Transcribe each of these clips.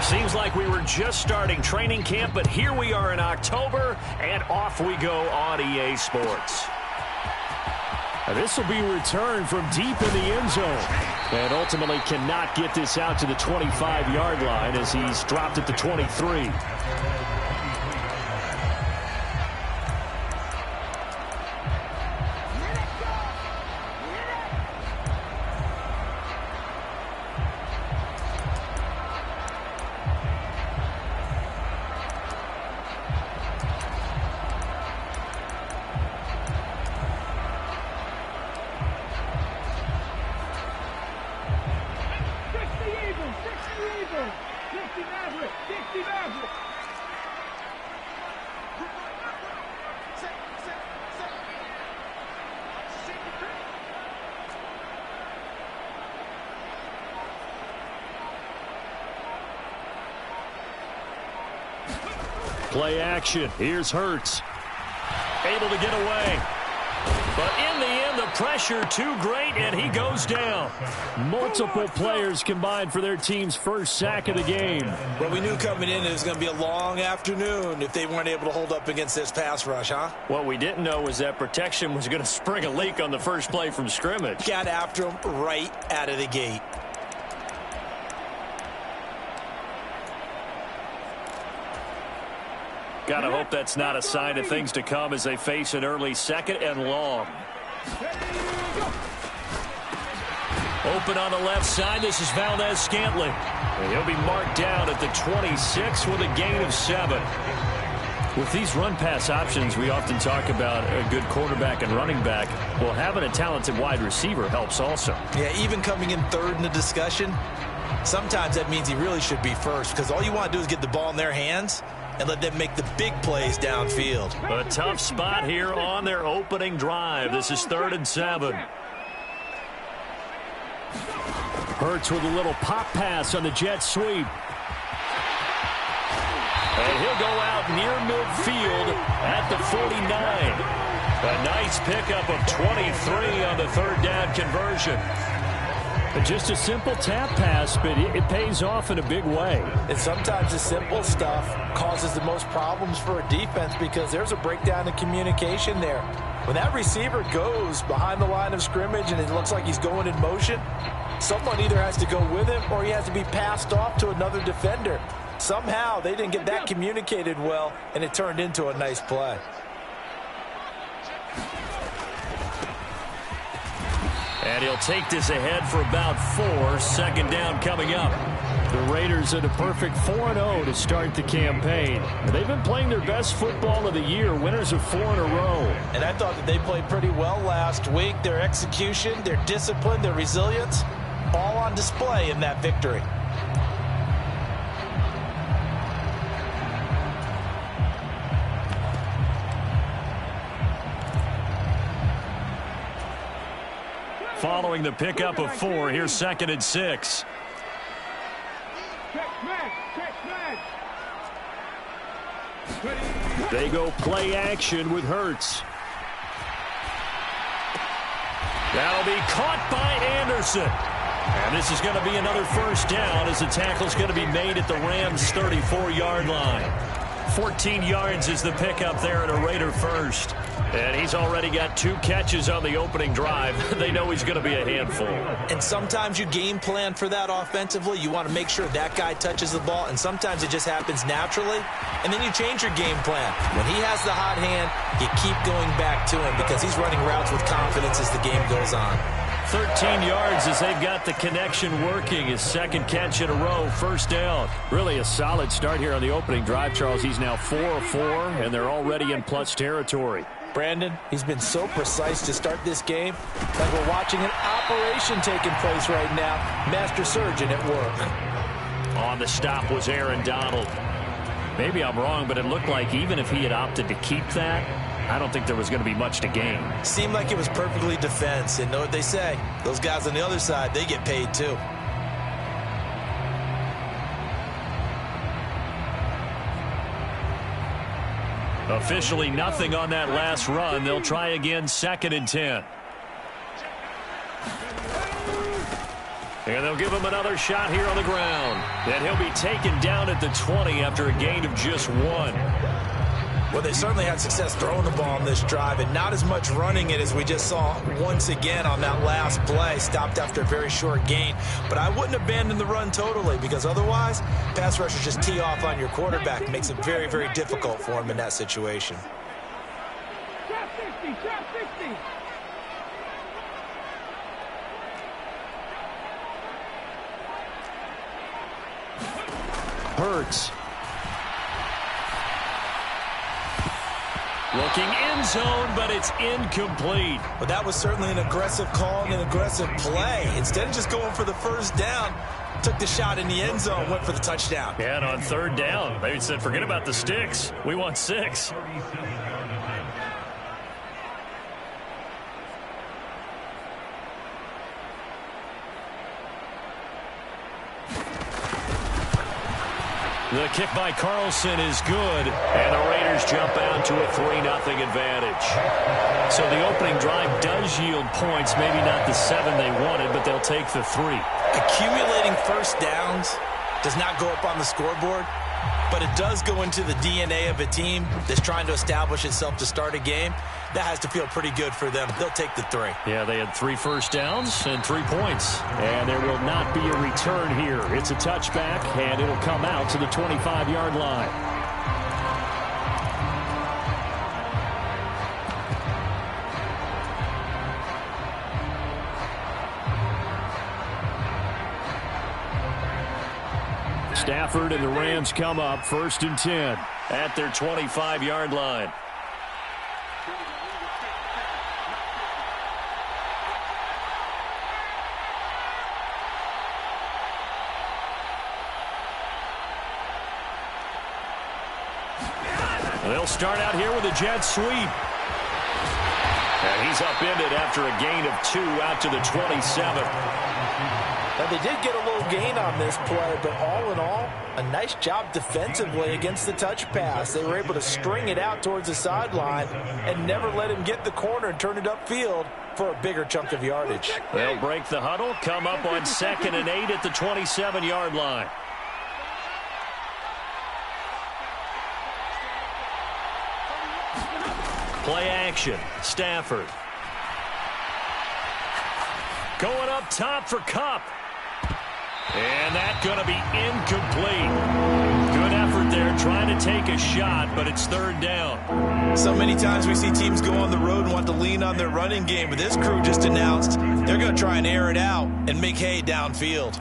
Seems like we were just starting training camp, but here we are in October, and off we go on EA Sports. This will be returned from deep in the end zone. And ultimately cannot get this out to the 25-yard line as he's dropped at the 23. Play action. Here's Hurts. Able to get away. But in the end, the pressure too great, and he goes down. Multiple players combined for their team's first sack of the game. Well, we knew coming in it was going to be a long afternoon if they weren't able to hold up against this pass rush, huh? What we didn't know was that protection was going to spring a leak on the first play from scrimmage. Got after him right out of the gate. Gotta hope that's not a sign of things to come as they face an early second and long. Open on the left side. This is Valdez-Scantling. And he'll be marked down at the 26 with a gain of 7. With these run-pass options, we often talk about a good quarterback and running back. Well, having a talented wide receiver helps also. Yeah, even coming in third in the discussion, sometimes that means he really should be first because all you want to do is get the ball in their hands and let them make the big plays downfield. A tough spot here on their opening drive. This is 3rd and 7. Hurts with a little pop pass on the jet sweep. And he'll go out near midfield at the 49. A nice pickup of 23 on the 3rd down conversion. Just a simple tap pass, but it pays off in a big way. And sometimes the simple stuff causes the most problems for a defense because there's a breakdown in communication there. When that receiver goes behind the line of scrimmage and it looks like he's going in motion, someone either has to go with him or he has to be passed off to another defender. Somehow they didn't get that communicated well, and it turned into a nice play. And he'll take this ahead for about 4. 2nd down coming up. The Raiders at a perfect 4-0 to start the campaign. They've been playing their best football of the year, winners of 4 in a row. And I thought that they played pretty well last week. Their execution, their discipline, their resilience, all on display in that victory. Following the pickup of 4, here's 2nd and 6. They go play action with Hurts. That'll be caught by Anderson. And this is going to be another 1st down as the tackle's going to be made at the Rams' 34-yard line. 14 yards is the pickup there at a Raider 1st. And he's already got 2 catches on the opening drive. They know he's going to be a handful. And sometimes you game plan for that offensively. You want to make sure that guy touches the ball, and sometimes it just happens naturally. And then you change your game plan. When he has the hot hand, you keep going back to him because he's running routes with confidence as the game goes on. 13 yards as they've got the connection working. His 2nd catch in a row, 1st down. Really a solid start here on the opening drive, Charles. He's now 4 of 4, and they're already in plus territory. Brandon, he's been so precise to start this game. Like we're watching an operation taking place right now. Master surgeon at work. On the stop was Aaron Donald. Maybe I'm wrong, but it looked like even if he had opted to keep that, I don't think there was going to be much to gain. Seemed like it was perfectly defense. And know what they say? Those guys on the other side, they get paid too. Officially nothing on that last run. They'll try again, 2nd and 10. And they'll give him another shot here on the ground. And he'll be taken down at the 20 after a gain of just 1. Well, they certainly had success throwing the ball on this drive and not as much running it as we just saw once again on that last play. Stopped after a very short gain. But I wouldn't abandon the run totally because otherwise, pass rushers just tee off on your quarterback. It makes it very, very difficult for him in that situation. Trap 60, trap 60. Hurts. Looking end zone, but it's incomplete. But that was certainly an aggressive call and an aggressive play. Instead of just going for the first down, took the shot in the end zone, went for the touchdown. Yeah, and on third down, they said, forget about the sticks. We want 6. The kick by Carlson is good, and the Raiders jump out to a 3-0 advantage. So the opening drive does yield points, maybe not the 7 they wanted, but they'll take the 3. Accumulating first downs does not go up on the scoreboard, but it does go into the DNA of a team that's trying to establish itself to start a game. That has to feel pretty good for them. They'll take the 3. Yeah, they had 3 first downs and 3 points. And there will not be a return here. It's a touchback, and it'll come out to the 25-yard line. Stafford and the Rams come up 1st and 10 at their 25-yard line. They'll start out here with a jet sweep. And he's upended after a gain of 2 out to the 27. Now, they did get a little gain on this play, but all in all, a nice job defensively against the touch pass. They were able to string it out towards the sideline and never let him get the corner and turn it upfield for a bigger chunk of yardage. They'll break the huddle, come up on 2nd and 8 at the 27-yard line. Play action. Stafford. Going up top for Kupp. And that's going to be incomplete. Good effort there trying to take a shot, but it's 3rd down. So many times we see teams go on the road and want to lean on their running game, but this crew just announced they're going to try and air it out and make hay downfield.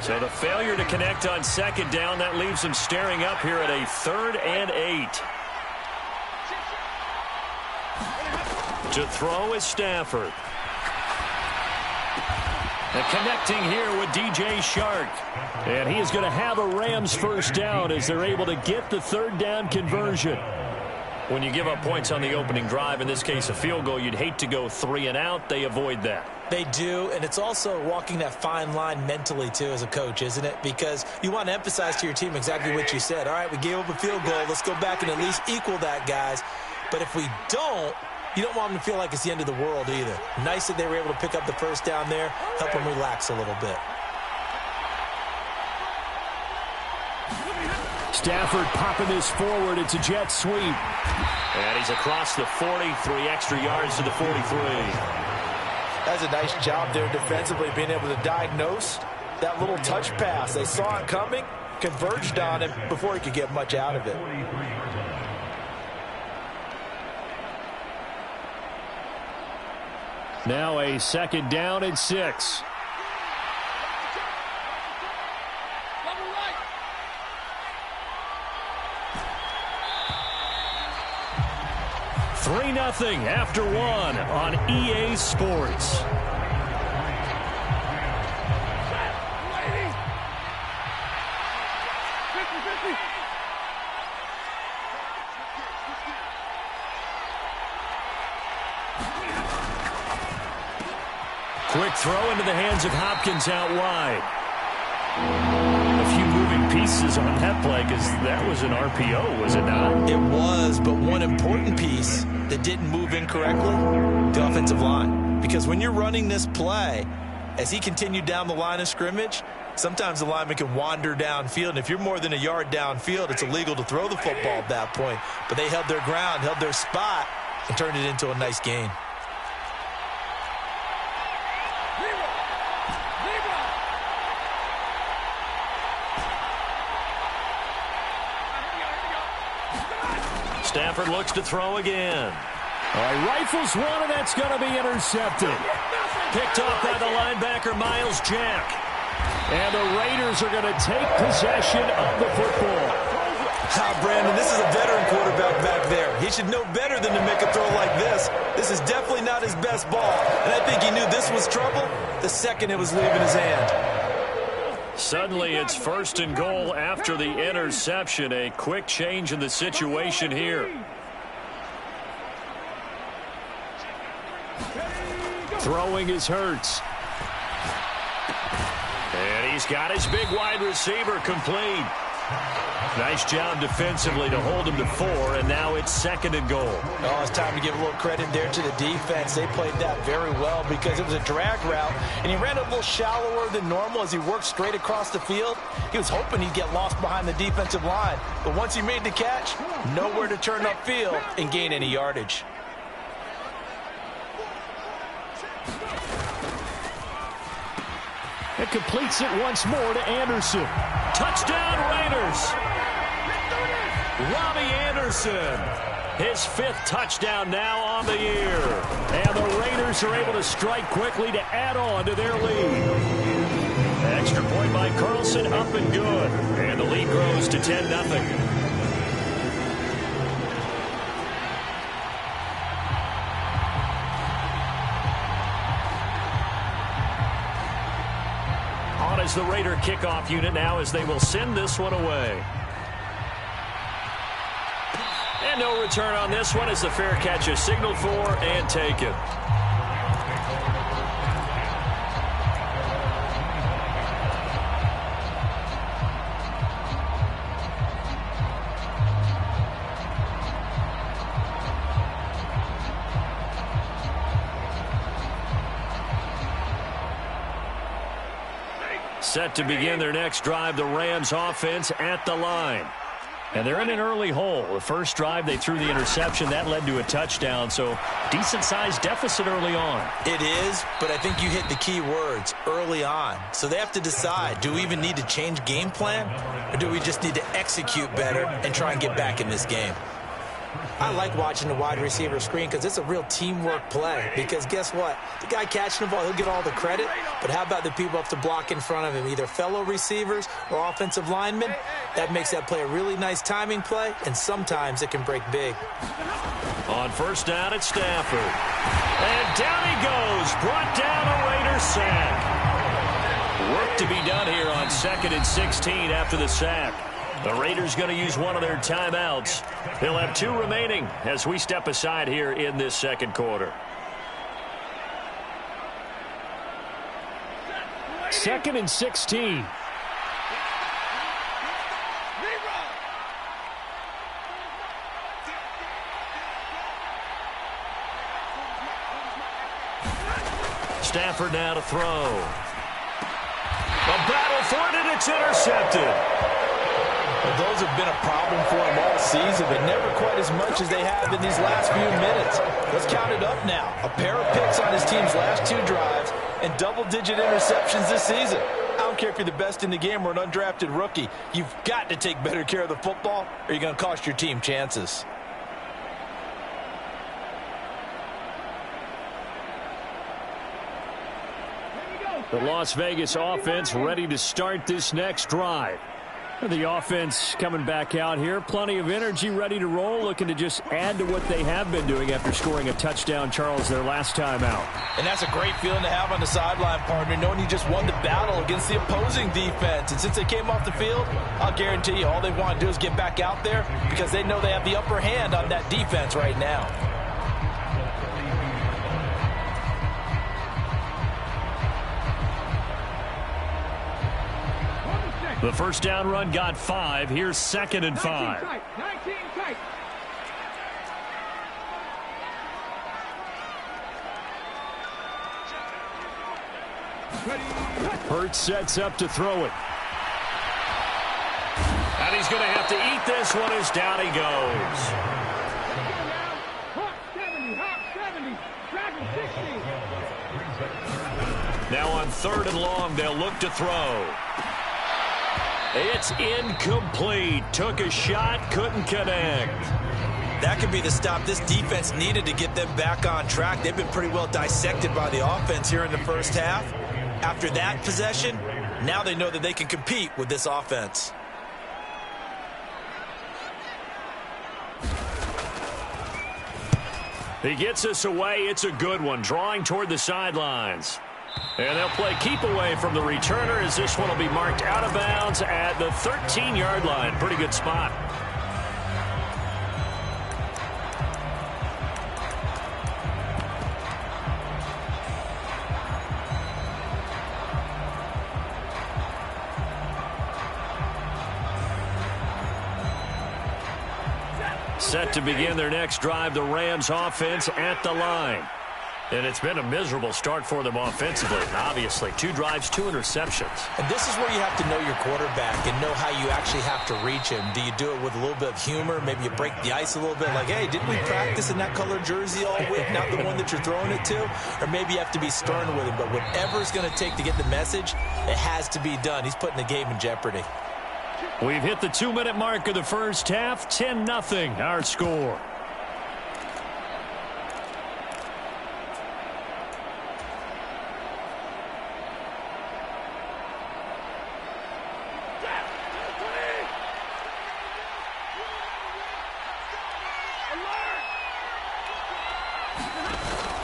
So the failure to connect on 2nd down, that leaves them staring up here at a 3rd and 8. To throw is Stafford. And connecting here with DJ Shark. And he is going to have a Rams first down as they're able to get the 3rd down conversion. When you give up points on the opening drive, in this case a field goal, you'd hate to go 3 and out. They avoid that. They do, and it's also walking that fine line mentally, too, as a coach, isn't it? Because you want to emphasize to your team exactly what you said. All right, we gave up a field goal. Let's go back and at least equal that, guys. But if we don't, you don't want them to feel like it's the end of the world either. Nice that they were able to pick up the first down there, help them relax a little bit. Stafford popping this forward. It's a jet sweep. And he's across the 40, 3 extra yards to the 43. That's a nice job there defensively, being able to diagnose that little touch pass. They saw it coming, converged on him before he could get much out of it. Now a 2nd down and 6. 3-0 after 1 on EA Sports. Quick throw into the hands of Hopkins out wide. A few moving pieces on that play because that was an RPO, was it not? It was, but one important piece that didn't move incorrectly, the offensive line. Because when you're running this play, as he continued down the line of scrimmage, sometimes the lineman can wander downfield, and if you're more than a yard downfield, it's illegal to throw the football at that point. But they held their ground, held their spot, and turned it into a nice gain. Stafford looks to throw again. All right, rifles one, and that's going to be intercepted. Picked off by the linebacker, Miles Jack. And the Raiders are going to take possession of the football. Brandon, this is a veteran quarterback back there. He should know better than to make a throw like this. This is definitely not his best ball. And I think he knew this was trouble the second it was leaving his hand. Suddenly it's 1st and goal after the interception. A quick change in the situation here. Throwing is Hurts. And he's got his big wide receiver complete. Nice job defensively to hold him to 4, and now it's 2nd and goal. Oh, it's time to give a little credit there to the defense. They played that very well because it was a drag route, and he ran a little shallower than normal as he worked straight across the field. He was hoping he'd get lost behind the defensive line, but once he made the catch, nowhere to turn upfield and gain any yardage. It completes it once more to Anderson. Touchdown, Raiders! Robbie Anderson, his 5th touchdown now on the year. And the Raiders are able to strike quickly to add on to their lead. Extra point by Carlson, up and good. And the lead grows to 10-0. Is the Raider kickoff unit now as they will send this one away. And no return on this one as the fair catch is signaled for and taken. Set to begin their next drive, the Rams offense at the line. And they're in an early hole. The first drive, they threw the interception. That led to a touchdown, so decent-sized deficit early on. It is, but I think you hit the key words, early on. So they have to decide, do we even need to change game plan, or do we just need to execute better and try and get back in this game? I like watching the wide receiver screen because it's a real teamwork play. Because guess what? The guy catching the ball, he'll get all the credit. But how about the people up to block in front of him, either fellow receivers or offensive linemen? That makes that play a really nice timing play, and sometimes it can break big. On first down, it's Stafford. And down he goes. Brought down a Raider sack. Work to be done here on 2nd and 16 after the sack. The Raiders going to use one of their timeouts. They'll have 2 remaining as we step aside here in this second quarter. 2nd and 16. Stafford now to throw. A battle for it, and it's intercepted. Well, those have been a problem for him all season, but never quite as much as they have in these last few minutes. Let's count it up now. A pair of picks on his team's last 2 drives and double-digit interceptions this season. I don't care if you're the best in the game or an undrafted rookie. You've got to take better care of the football or you're going to cost your team chances. The Las Vegas offense ready to start this next drive. The offense coming back out here. Plenty of energy, ready to roll, looking to just add to what they have been doing after scoring a touchdown, Charles, their last time out. And that's a great feeling to have on the sideline, partner, knowing you just won the battle against the opposing defense. And since they came off the field, I'll guarantee you all they want to do is get back out there because they know they have the upper hand on that defense right now. The first down run got 5. Here's 2nd and 5. 19 tight. Hurts sets up to throw it. And he's going to have to eat this one as down he goes. Hawk 70, Dragon 60. Now on 3rd and long, they'll look to throw. It's incomplete. Took a shot, couldn't connect. That could be the stop this defense needed to get them back on track. They've been pretty well dissected by the offense here in the first half. After that possession, now they know that they can compete with this offense. He gets us away. It's a good one. Drawing toward the sidelines. And they'll play keep away from the returner as this one will be marked out of bounds at the 13-yard line. Pretty good spot. Set to begin their next drive, the Rams offense at the line. And it's been a miserable start for them offensively. Obviously, 2 drives, 2 interceptions. And this is where you have to know your quarterback and know how you actually have to reach him. Do you do it with a little bit of humor? Maybe you break the ice a little bit like, hey, didn't we practice in that color jersey all week, not the one that you're throwing it to? Or maybe you have to be stern with him. But whatever it's going to take to get the message, it has to be done. He's putting the game in jeopardy. We've hit the 2-minute mark of the first half. 10-0 our score.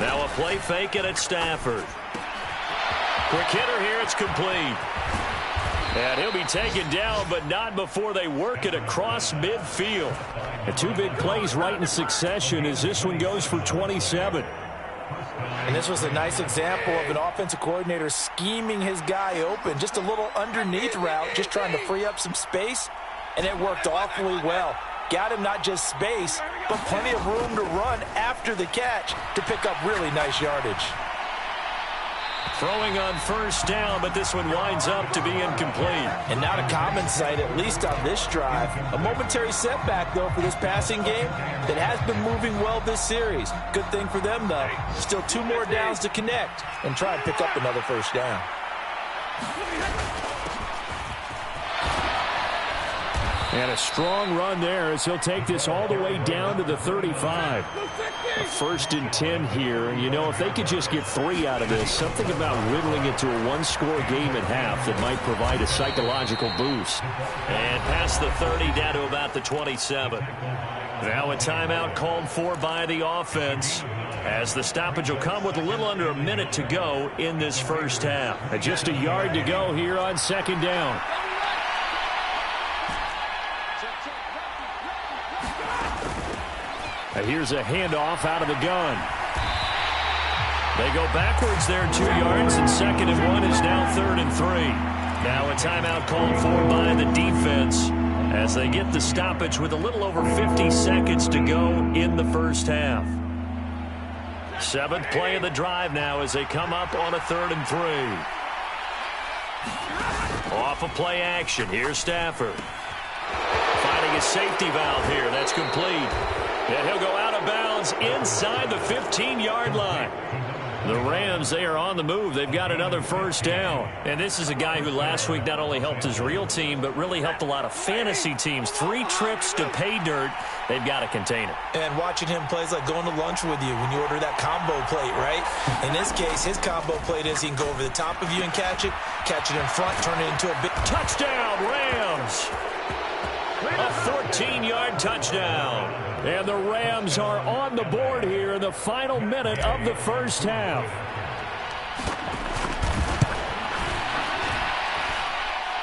Now a play fake and it's Stafford. Quick hitter here, it's complete. And he'll be taken down, but not before they work it across midfield. And 2 big plays right in succession as this one goes for 27. And this was a nice example of an offensive coordinator scheming his guy open. Just a little underneath route, just trying to free up some space, and it worked awfully well. Got him not just space, but plenty of room to run after the catch to pick up really nice yardage. Throwing on first down, but this one winds up to be incomplete. And not a common sight, at least on this drive. A momentary setback, though, for this passing game that has been moving well this series. Good thing for them, though. Still 2 more downs to connect and try and pick up another first down. And a strong run there as he'll take this all the way down to the 35. A 1st and 10 here. You know, if they could just get 3 out of this, something about whittling it to a 1-score game at half that might provide a psychological boost. And past the 30 down to about the 27. Now a timeout called for by the offense as the stoppage will come with a little under a minute to go in this first half. And just a yard to go here on 2nd down. Here's a handoff out of the gun. They go backwards there 2 yards, and 2nd and 1 is now 3rd and 3. Now a timeout called for by the defense as they get the stoppage with a little over 50 seconds to go in the first half. 7th play of the drive now as they come up on a 3rd and 3. Off of play action. Here's Stafford. Finding a safety valve here. That's complete. And he'll go out of bounds inside the 15-yard line. The Rams, they are on the move. They've got another first down. And this is a guy who last week not only helped his real team, but really helped a lot of fantasy teams. 3 trips to pay dirt. They've got to contain it. And watching him play is like going to lunch with you when you order that combo plate, right? In this case, his combo plate is he can go over the top of you and catch it in front, turn it into a big touchdown, Rams. A 14-yard touchdown. And the Rams are on the board here in the final minute of the first half.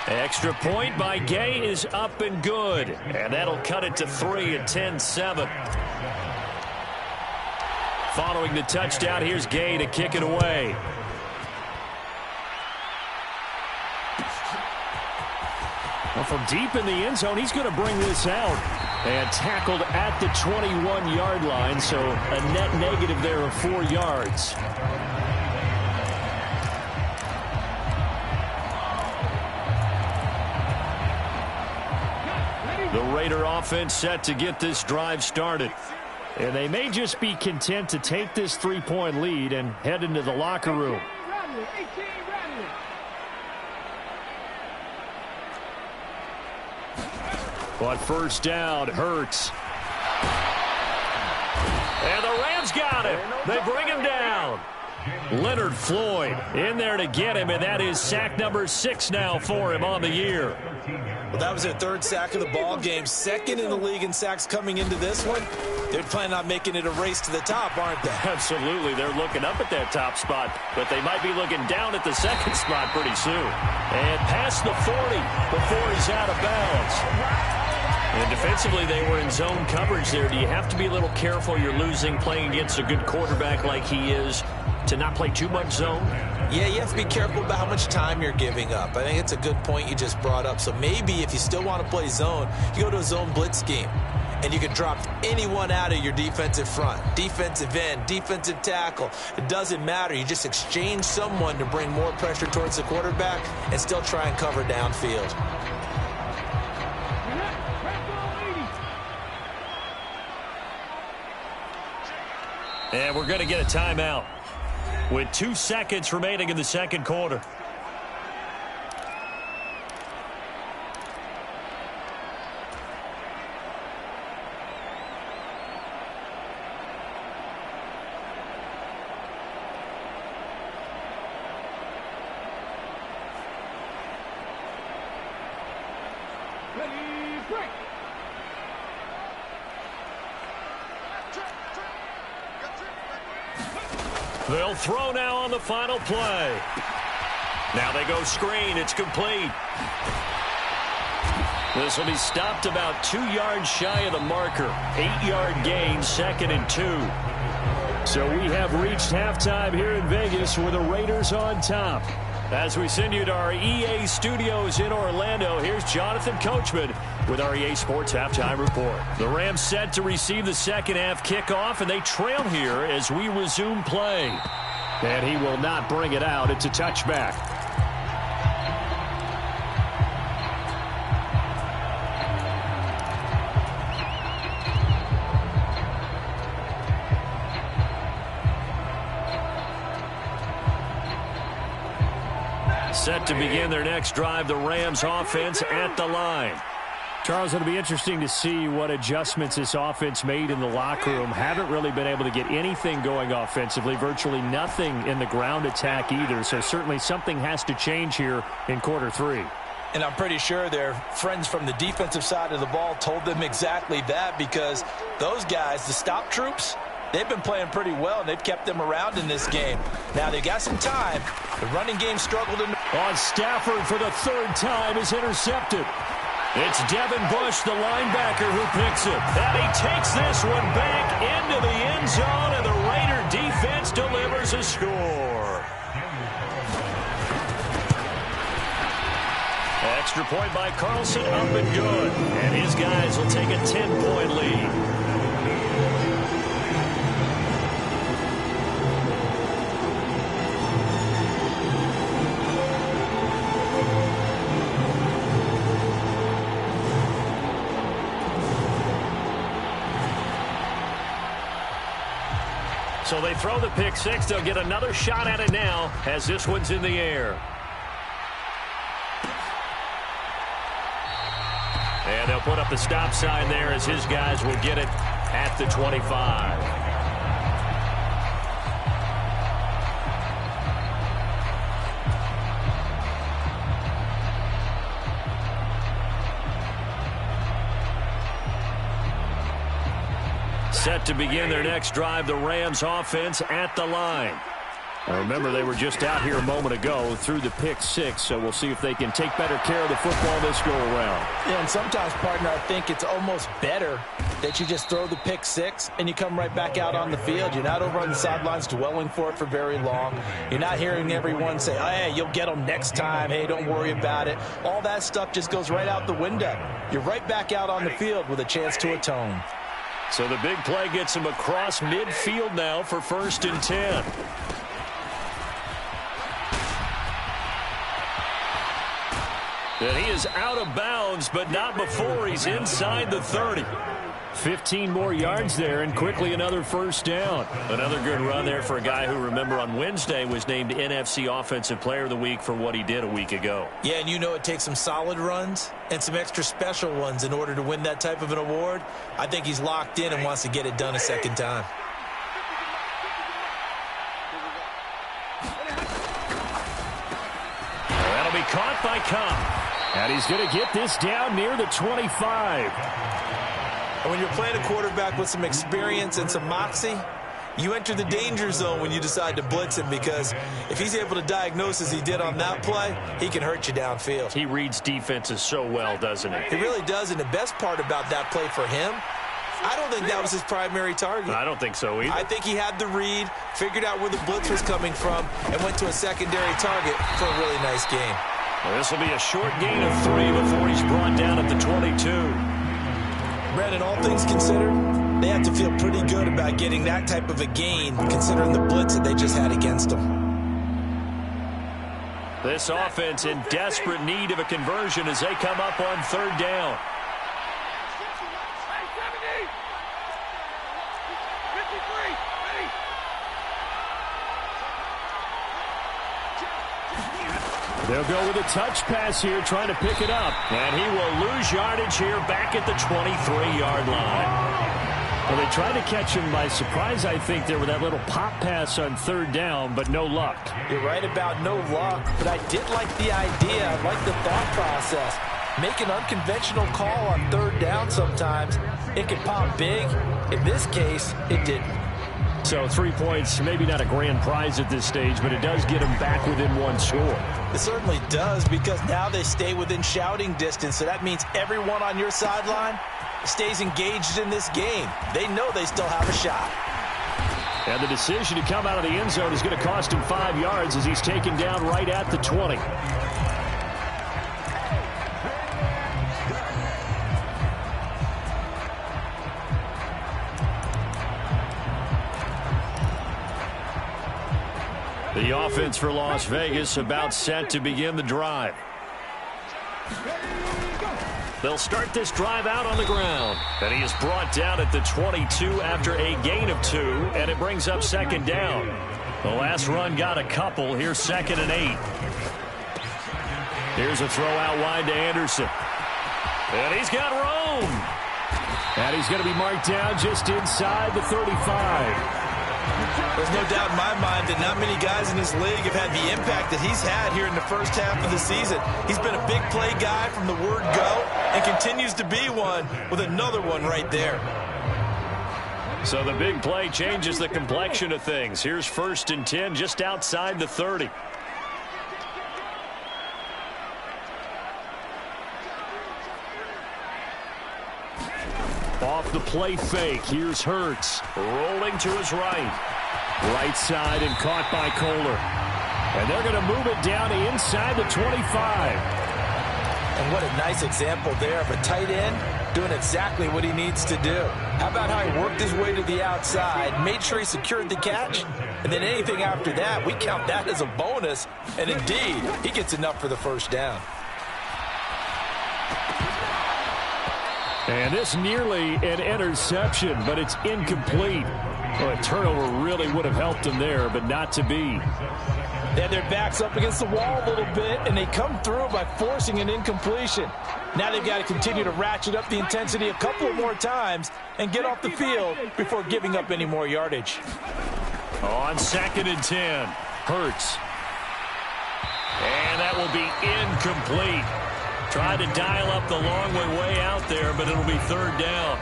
Extra point by Gay is up and good. And that'll cut it to 3 at 10-7. Following the touchdown, here's Gay to kick it away. Well, from deep in the end zone, he's going to bring this out. And tackled at the 21-yard line, so a net negative there of 4 yards. The Raider offense set to get this drive started. And they may just be content to take this 3-point lead and head into the locker room. But first down, Hurts. And the Rams got him. They bring him down. Leonard Floyd in there to get him, and that is sack number 6 now for him on the year. Well, that was their 3rd sack of the ball game. 2nd in the league in sacks coming into this one. They're planning on making it a race to the top, aren't they? Absolutely. They're looking up at that top spot, but they might be looking down at the 2nd spot pretty soon. And past the 40 before he's out of bounds. And defensively, they were in zone coverage there. Do you have to be a little careful? You're losing playing against a good quarterback like he is to not play too much zone? Yeah, you have to be careful about how much time you're giving up. I think it's a good point you just brought up. So maybe if you still want to play zone, you go to a zone blitz scheme. And you can drop anyone out of your defensive front. Defensive end, defensive tackle. It doesn't matter. You just exchange someone to bring more pressure towards the quarterback and still try and cover downfield. And we're going to get a timeout with 2 seconds remaining in the 2nd quarter. They'll throw now on the final play. Now they go screen. It's complete. This will be stopped about 2 yards shy of the marker. 8-yard gain, 2nd and 2. So we have reached halftime here in Vegas with the Raiders on top. As we send you to our EA studios in Orlando, here's Jonathan Coachman with our EA Sports Halftime Report. The Rams set to receive the second-half kickoff, and they trail here as we resume play. And he will not bring it out. It's a touchback. Set to begin their next drive, the Rams offense at the line. Charles, it'll be interesting to see what adjustments this offense made in the locker room. Haven't really been able to get anything going offensively, virtually nothing in the ground attack either. So certainly something has to change here in quarter 3. And I'm pretty sure their friends from the defensive side of the ball told them exactly that, because those guys, the stop troops, they've been playing pretty well, and they've kept them around in this game. Now, they've got some time. The running game struggled. On Stafford for the 3rd time is intercepted. It's Devin Bush, the linebacker, who picks it. And he takes this one back into the end zone, and the Raider defense delivers a score. Extra point by Carlson, up and good. And his guys will take a 10-point lead. So they throw the pick six. They'll get another shot at it now as this one's in the air. And they'll put up the stop sign there as his guys will get it at the 25. Set to begin their next drive, the Rams offense at the line. Now remember, they were just out here a moment ago through the pick six, so we'll see if they can take better care of the football this go around. Yeah, and sometimes, partner, I think it's almost better that you just throw the pick six and you come right back out on the field. You're not over on the sidelines dwelling for it for very long. You're not hearing everyone say, oh, hey, you'll get them next time. Hey, don't worry about it. All that stuff just goes right out the window. You're right back out on the field with a chance to atone. So the big play gets him across midfield now for 1st and 10. And he is out of bounds, but not before he's inside the 30. 15 more yards there, and quickly another 1st down. Another good run there for a guy who, remember, on Wednesday was named NFC Offensive Player of the Week for what he did a week ago. Yeah, and you know it takes some solid runs and some extra special ones in order to win that type of an award. I think he's locked in and wants to get it done a second time. That'll be caught by Cobb. And he's going to get this down near the 25. And when you're playing a quarterback with some experience and some moxie, you enter the danger zone when you decide to blitz him, because if he's able to diagnose as he did on that play, he can hurt you downfield. He reads defenses so well, doesn't he? He really does, and the best part about that play for him, I don't think that was his primary target. I don't think so either. I think he had the read, figured out where the blitz was coming from, and went to a secondary target for a really nice game. Well, this will be a short gain of 3 before he's brought down at the 22. Brandon, all things considered, they have to feel pretty good about getting that type of a gain, considering the blitz that they just had against them. This offense in desperate need of a conversion as they come up on 3rd down. They'll go with a touch pass here, trying to pick it up. And he will lose yardage here back at the 23-yard line. Well, they tried to catch him by surprise, I think, there with that little pop pass on 3rd down, but no luck. You're right about no luck, but I did like the idea. I like the thought process. Make an unconventional call on 3rd down sometimes. It can pop big. In this case, it didn't. So 3 points, maybe not a grand prize at this stage, but it does get them back within 1 score. It certainly does, because now they stay within shouting distance, so that means everyone on your sideline stays engaged in this game. They know they still have a shot. And the decision to come out of the end zone is going to cost him 5 yards as he's taken down right at the 20. The offense for Las Vegas about set to begin the drive. They'll start this drive out on the ground. And he is brought down at the 22 after a gain of 2, and it brings up 2nd down. The last run got a couple. Here's 2nd and 8. Here's a throw out wide to Anderson. And he's got room. And he's going to be marked down just inside the 35. There's no doubt in my mind that not many guys in this league have had the impact that he's had here in the first half of the season. He's been a big play guy from the word go and continues to be one with another one right there. So the big play changes the complexion of things. Here's 1st and 10 just outside the 30. Off the play fake, here's Hurts. Rolling to his right. Right side and caught by Kohler. And they're going to move it down inside the 25. And what a nice example there of a tight end doing exactly what he needs to do. How about how he worked his way to the outside, made sure he secured the catch, and then anything after that, we count that as a bonus. And indeed, he gets enough for the 1st down. And this nearly an interception, but it's incomplete. Well, a turnover really would have helped them there, but not to be. They had their backs up against the wall a little bit, and they come through by forcing an incompletion. Now they've got to continue to ratchet up the intensity a couple more times and get off the field before giving up any more yardage. On 2nd and 10, Hurts. And that will be incomplete. Tried to dial up the long way out there, but it'll be 3rd down.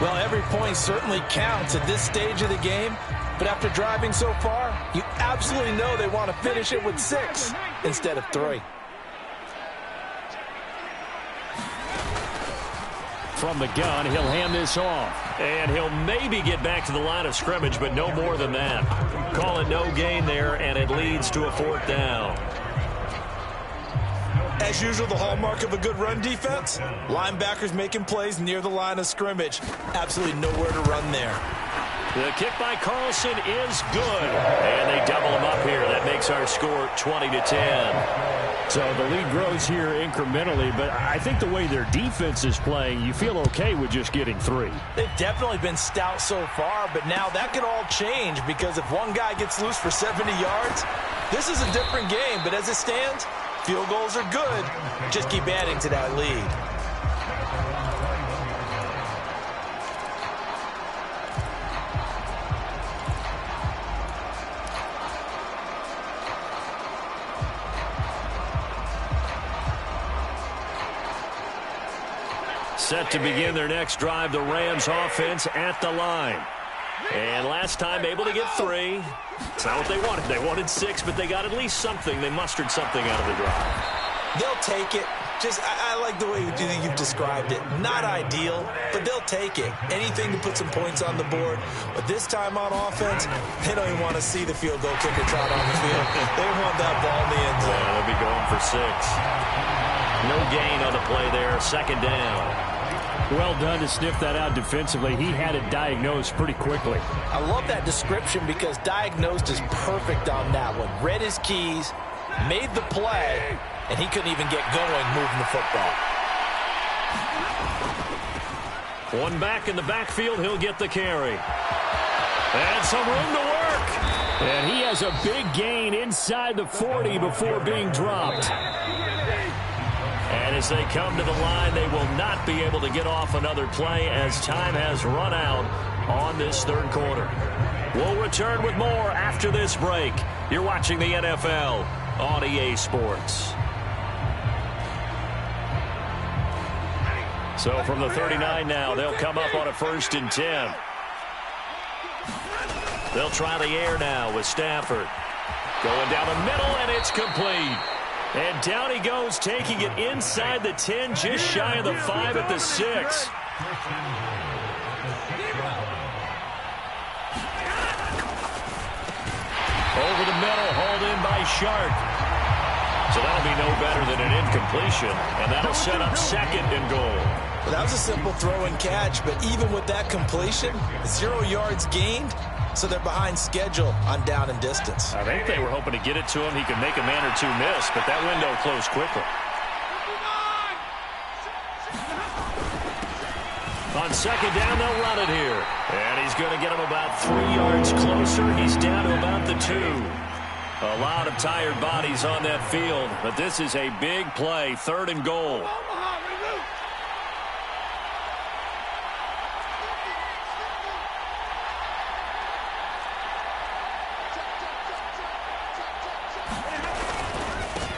Well, every point certainly counts at this stage of the game, but after driving so far, you absolutely know they want to finish it with 6 instead of 3. From the gun, he'll hand this off. And he'll maybe get back to the line of scrimmage, but no more than that. Call it no gain there, and it leads to a 4th down. As usual, the hallmark of a good run defense, linebackers making plays near the line of scrimmage. Absolutely nowhere to run there. The kick by Carlson is good. And they double him up here. That makes our score 20-10. So the lead grows here incrementally, but I think the way their defense is playing, you feel okay with just getting 3. They've definitely been stout so far, but now that could all change because if one guy gets loose for 70 yards, this is a different game. But as it stands, field goals are good. Just keep adding to that lead. Set to begin their next drive, the Rams offense at the line. And last time able to get 3. It's not what they wanted. They wanted 6, but they got at least something. They mustered something out of the drive. They'll take it. I like the way you've described it. Not ideal, but they'll take it. Anything to put some points on the board. But this time on offense, they don't even want to see the field goal kicker trot on the field. They want that ball in the end zone. Yeah, they'll be going for 6. No gain on the play there. 2nd down. Well done to sniff that out defensively. He had it diagnosed pretty quickly. I love that description because diagnosed is perfect on that one. Read his keys, made the play, and he couldn't even get going moving the football. One back in the backfield, he'll get the carry. And some room to work. And he has a big gain inside the 40 before being dropped. And as they come to the line, they will not be able to get off another play as time has run out on this 3rd quarter. We'll return with more after this break. You're watching the NFL on EA Sports. So from the 39 now, they'll come up on a 1st and 10. They'll try the air now with Stafford. Going down the middle, and it's complete. And down he goes, taking it inside the 10, just shy of the 5 at the 6. Over the middle, hauled in by Sharp. So that'll be no better than an incompletion, and that'll set up 2nd and goal. Well, that was a simple throw and catch, but even with that completion, 0 yards gained, so they're behind schedule on down and distance. I think they were hoping to get it to him. He could make a man or 2 miss, but that window closed quickly. On 2nd down, they'll run it here. And he's going to get him about 3 yards closer. He's down to about the 2. A lot of tired bodies on that field, but this is a big play, 3rd and goal.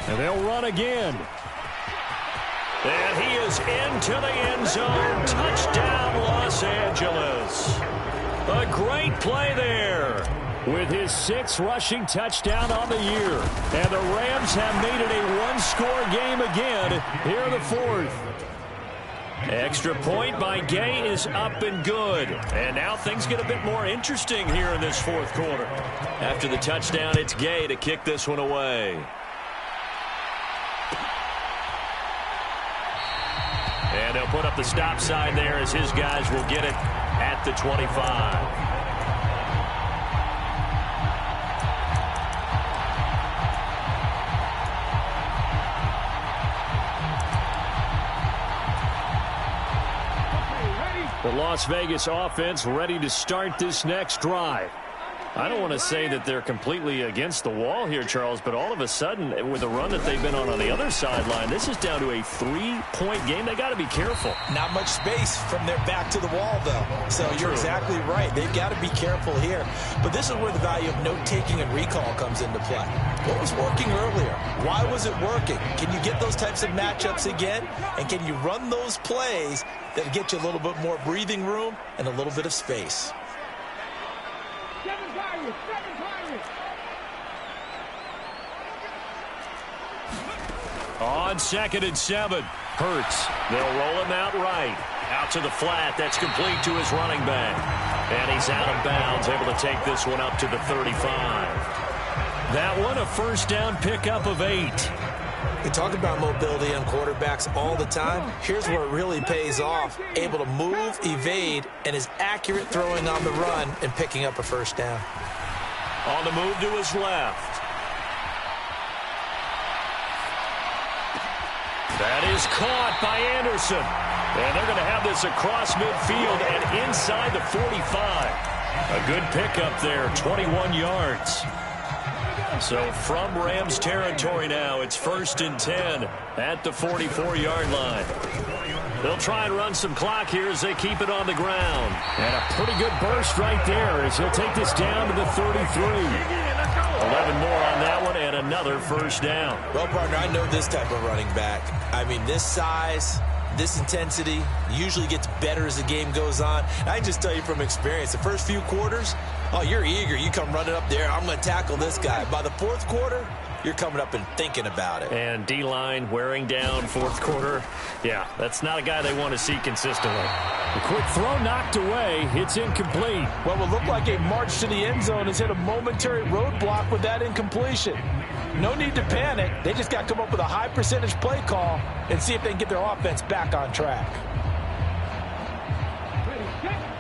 And they'll run again. And he is into the end zone. Touchdown, Los Angeles. A great play there. With his 6th rushing touchdown on the year. And the Rams have made it a 1-score game again here in the 4th. Extra point by Gay is up and good. And now things get a bit more interesting here in this 4th quarter. After the touchdown, it's Gay to kick this one away. And they'll put up the stop sign there as his guys will get it at the 25. The Las Vegas offense ready to start this next drive. I don't want to say that they're completely against the wall here, Charles, but all of a sudden, with the run that they've been on the other sideline, this is down to a 3-point game. They got to be careful. Not much space from their back to the wall, though. So you're exactly right. They've got to be careful here. But this is where the value of note-taking and recall comes into play. What was working earlier? Why was it working? Can you get those types of matchups again? And can you run those plays that get you a little bit more breathing room and a little bit of space? On 2nd and 7, Hurts. They'll roll him out right. Out to the flat. That's complete to his running back. And he's out of bounds, able to take this one up to the 35. That one, a first down pickup of 8. We talk about mobility on quarterbacks all the time. Here's where it really pays off. Able to move, evade, and is accurate throwing on the run and picking up a first down. On the move to his left. That is caught by Anderson. And they're going to have this across midfield and inside the 45. A good pickup there, 21 yards. So from Rams territory now, it's 1st and 10 at the 44-yard line. They'll try and run some clock here as they keep it on the ground. And a pretty good burst right there as he'll take this down to the 33. 11 more on that one and another first down. Well, partner, I know this type of running back. I mean, this size, this intensity usually gets better as the game goes on. I can just tell you from experience, the first few quarters, oh, you're eager. You come running up there. I'm going to tackle this guy. By the fourth quarter, you're coming up and thinking about it. And D-line wearing down fourth quarter. Yeah, that's not a guy they want to see consistently. A quick throw knocked away. It's incomplete. What will look like a march to the end zone has hit a momentary roadblock with that incompletion. No need to panic. They just got to come up with a high percentage play call and see if they can get their offense back on track.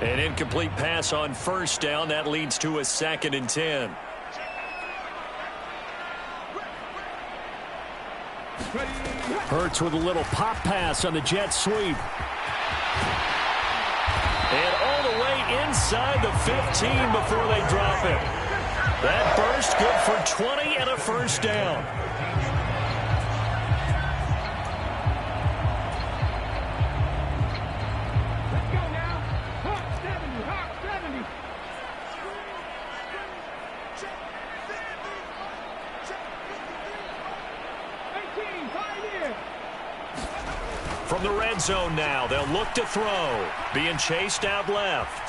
An incomplete pass on first down. That leads to a 2nd and 10. Hurts with a little pop pass on the jet sweep. And all the way inside the 15 before they drop it. That burst good for 20 and a first down. Let's go now. Hawk 70, Hawk 70. From the red zone now, they'll look to throw. Being chased out left.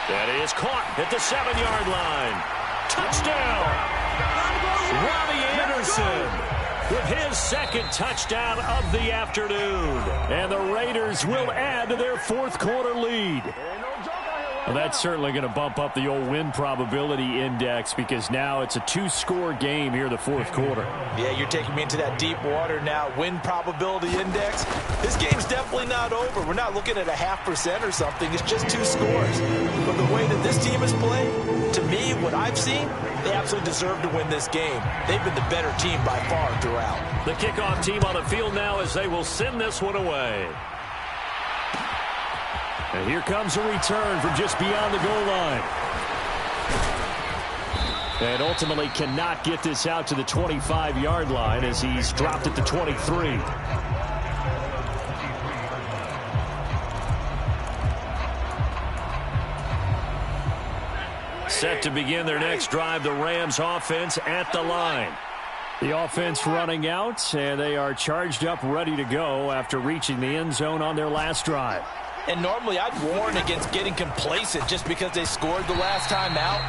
That is caught at the 7-yard line. Touchdown! Robbie Anderson with his 2nd touchdown of the afternoon. And the Raiders will add to their 4th quarter lead. Well, that's certainly going to bump up the old win probability index because now it's a 2-score game here in the 4th quarter. Yeah, you're taking me into that deep water now. Win probability index. This game's definitely not over. We're not looking at a 0.5% or something. It's just 2 scores. But the way that this team has played, to me, what I've seen, they absolutely deserve to win this game. They've been the better team by far throughout. The kickoff team on the field now as they will send this one away. And here comes a return from just beyond the goal line. And ultimately cannot get this out to the 25-yard line as he's dropped at the 23. Set to begin their next drive, the Rams offense at the line. The offense running out, and they are charged up, ready to go after reaching the end zone on their last drive. And normally I'd warn against getting complacent just because they scored the last time out.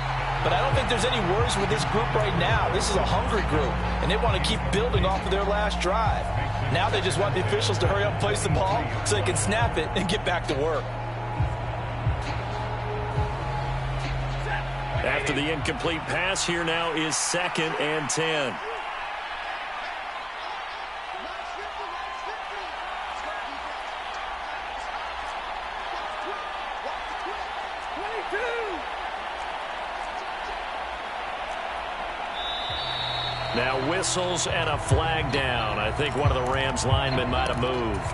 But I don't think there's any worries with this group right now. This is a hungry group, and they want to keep building off of their last drive. Now they just want the officials to hurry up and place the ball so they can snap it and get back to work. After the incomplete pass, here now is 2nd and 10. Now whistles and a flag down. I think one of the Rams linemen might have moved.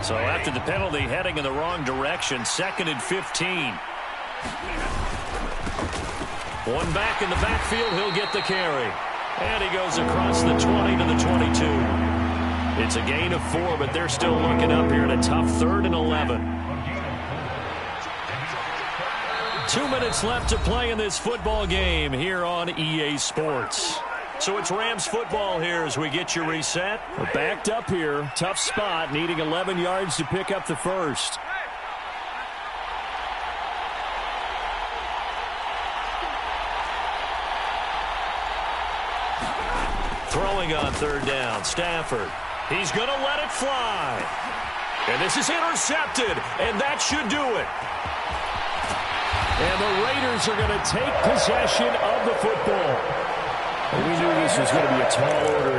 So after the penalty, heading in the wrong direction, 2nd and 15. One back in the backfield, he'll get the carry. And he goes across the 20 to the 22. It's a gain of 4, but they're still looking up here in a tough 3rd and 11. 2 minutes left to play in this football game here on EA Sports. So it's Rams football here as we get you reset. We're backed up here. Tough spot, needing 11 yards to pick up the first. Throwing on 3rd down, Stafford. He's going to let it fly. And this is intercepted, and that should do it. And the Raiders are going to take possession of the football. And we knew this was going to be a tall order